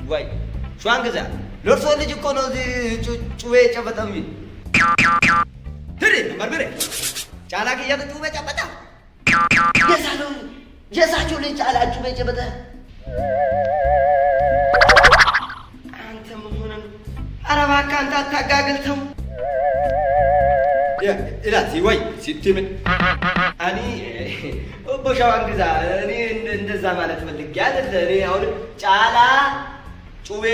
ወይ ሸዋን ግዛ ለእርሶ ልጅ እኮ ነው እዚህ ጩቤ ጨበጠው የሚል ትሪ በርበሬ ጫላ ከያተ ጩቤ ጨበጣ የሳቸው ልጅ ጫላ ጩቤ ጨበጠ። አንተ ምን ሆነ ነው? ኧረ እባክህ አንተ አታጋግልተው ኢላሲ ወይ ሲቲምን አኒ በሻዋን ግዛ እኔ እንደዛ ማለት ፈልጌ አይደለ። እኔ አሁን ጫላ ጩቤ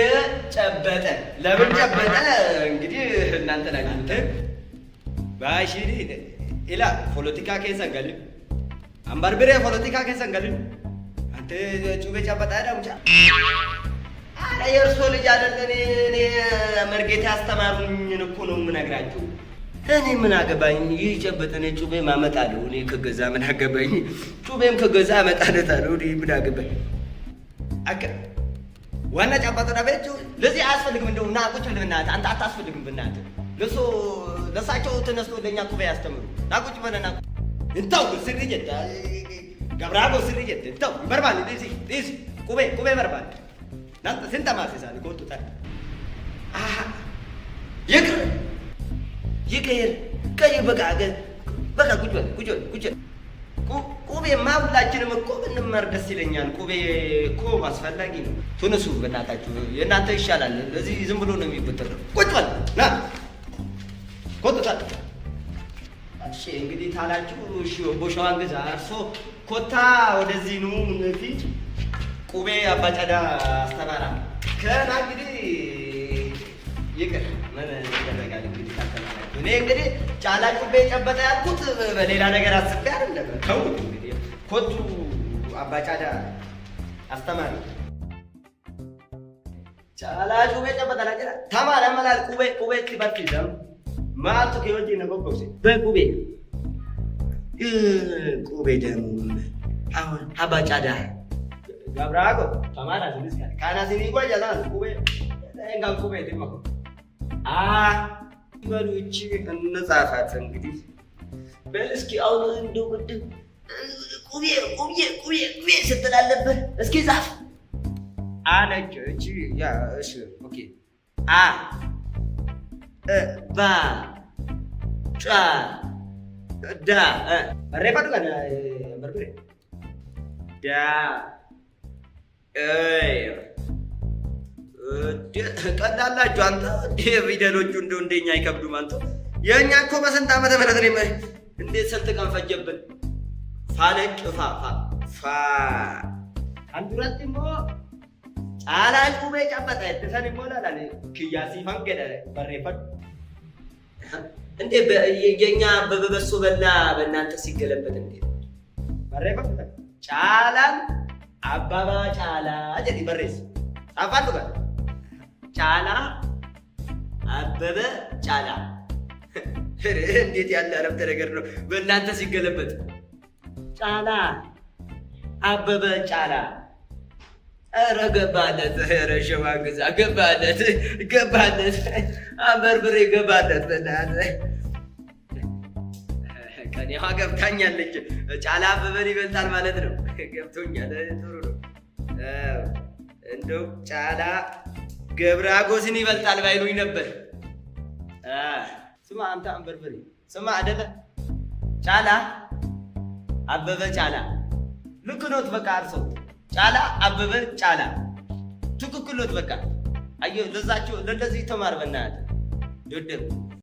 ጨበጠ ለምን ጨበጠ እንግዲህ እናንተ ናችሁ። ባሽሪ ኢላ ፖለቲካ ከሰንገል አምባርብሬ ፖለቲካ ከሰንገል አንተ ጩቤ ጨበጠ አይደምጫ አረ የእርሶ ልጅ አይደለ። እኔ መርጌታ ያስተማሩኝን እኮ ነው የምነግራችሁ። እኔ ምን አገባኝ? ይህ ጨበጠ እኔ ጩቤ ማመጣለሁ። እኔ ከገዛ ምን አገባኝ? ጩቤም ከገዛ አመጣለታለሁ። እኔ ምን አገባኝ? አከ ዋና ጨበጠ ዳበቹ ለዚህ አያስፈልግም። እንደው ና ቁጭ ብለህ እናት አንተ አታስፈልግም። በእናትህ ለሳቸው ተነስቶ ለኛ ጩቤ ያስተምሩ። ና ቁጭ ብለህ ና እንታው ስርጀ ገብራጎ ስርጀ እንታው በርባል ዲስ ቁቤ በርባል ናንተ ስንት ማሰሳል ኮቱታ ይቅር ቀይ በቃ ቁጭ ቁቤማ ሁላችንም እኮ ብንማር ደስ ይለኛል። ቁቤ እኮ አስፈላጊ ነው። ትንሱ በእናታችሁ የእናንተ ይሻላል። እዚህ ዝም ብሎ ነው የሚበጠረው። ቁጭ በል ና ኮቱታ እሺ እንግዲህ ታላችሁ እሺ ቦሻዋን ግዛ እርሶ ኮታ ወደዚህ ኑ ፊት ቁቤ አባጫዳ አስተማራ ከና እንግዲህ ይቅር ምን ይደረጋል እንግዲህ ታከናለ እኔ እንግዲህ ጫላ ጩቤ ጨበጠ ያልኩት በሌላ ነገር አስቤ አይደለም። ተው እንግዲህ ኮቱ አባጫዳ አስተማሪ ጫላ ጩቤ ጨበጠ ላጭራ ተማራ መላል ቁቤ ትባርክ ይዘም ማልቱ ከወጂ ነው ጎጎሴ በቁቤ ደም አሁን አባጫዳ ጋብራጎ ተማራ ዝንስ ካና ሲኒ ይቆያላል ቁቤ እንጋ ቁቤ ደምኮ በሉች እንጻፋት እንግዲህ በእስኪ አሁን እንደው ቅድም ቁቤ ስትላለበት እስኪ ጻፍ አነጭ እቺ ያ እሺ ኦኬ ባ ጫ ዳ ረፋቱ ጋር በርበሬ ዳ ቀላላችሁ አንተ ፊደሎቹ እንደው እንደኛ አይከብዱም። አንተ የኛ እኮ በስንት ዓመተ ምህረት ነው እንዴት ስንት ቀን ፈጀብን? ፋነጭ ፋ አንዱራት ሞ ጫላ ጩቤ ጨበጠ ተሰን ይሞላል ክያሲ ፈንገደ በሬፈት እንዴ የኛ በበሶ በላ በእናንተ ሲገለበጥ እንዴ በሬፈት ጫላን አባባ ጫላ አጀዲ በሬስ ጻፋቱ ጋር ጫላ አበበ ጫላ እንዴት ያለ አረፍተ ነገር ነው በእናንተ ሲገለበጥ። ጫላ አበበ ጫላ ኧረ ገባለት ኧረ ሸዋን ግዛ ገባለት አንበርብሬ ገባለት በእናትህ ከኔዋ ገብታኛለች። ጫላ አበበን ይበልጣል ማለት ነው። ገብቶኛል። ጥሩ ነው። እንደው ጫላ ገብረአጎስን ይበልጣል ባይሉኝ ነበር። ስማ አንተ አንበርብሬ ስማ አይደለ ጫላ አበበ ጫላ ልክ ኖት። በቃ አርሶ ጫላ አበበ ጫላ ትክክል ኖት። በቃ አየሁ ለዛችሁ ለእንደዚህ ተማር በእናትህ ደደብ